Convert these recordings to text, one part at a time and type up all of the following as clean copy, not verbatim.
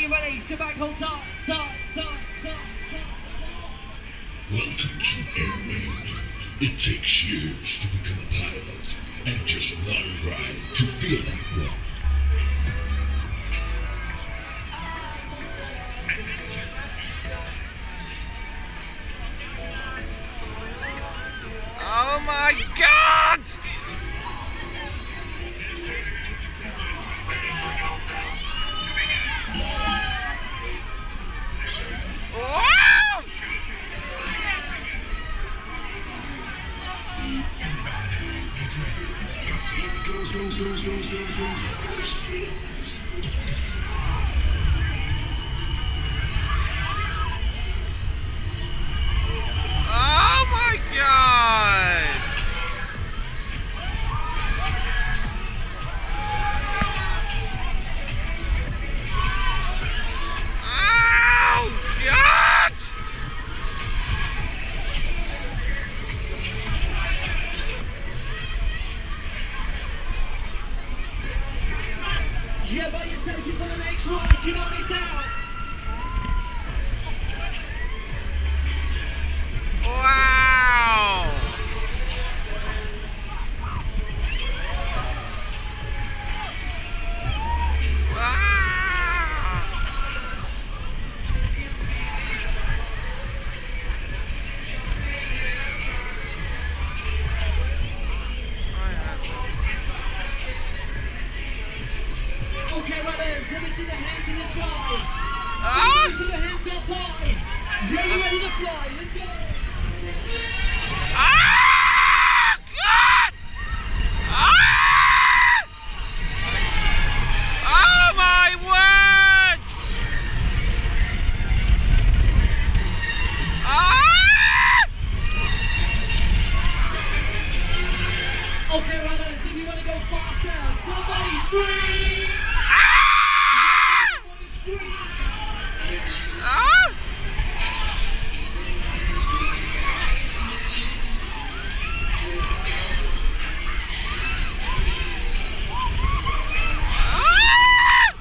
you ready? Sit back, hold tight. Welcome to Air Wing. It takes years to become a pilot, and just one ride to feel like one. Oh my God! Wow! Everybody, get ready. Cause here we go. Oh my God! Oh God! Yeah, but you take it for the next ride. You don't miss out. Wow! Okay, runners, let me see the hands in the sky. Ah! Put the hands up high. Yeah, you ready to fly? Let's go. Ah! God! Ah! Oh my word! Ah! Okay, runners, if you want to go faster, somebody scream. Ah! Everybody scream. Ah! Ah!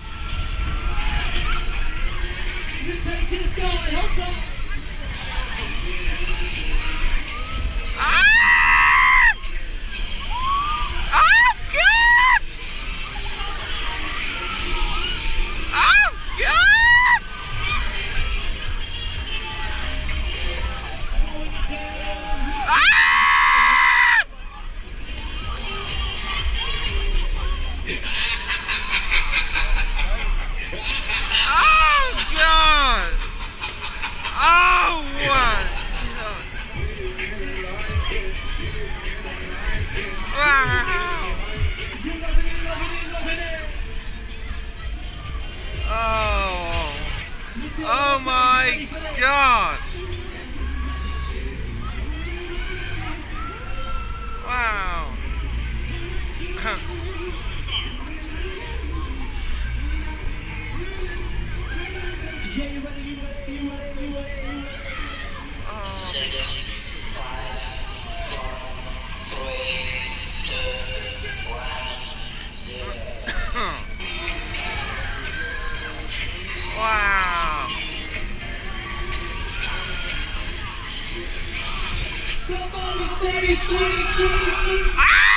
Let's take it to the sky. Hold tight. Ah! Oh God! Oh God! Slowing it down. Ah! Oh God! Oh what? Wow! You're loving it. Oh! Let's do it Oh one more time. Ready my for this? God! Wow! Yeah, you ready. Oh. Wow! Somebody scream. Ah!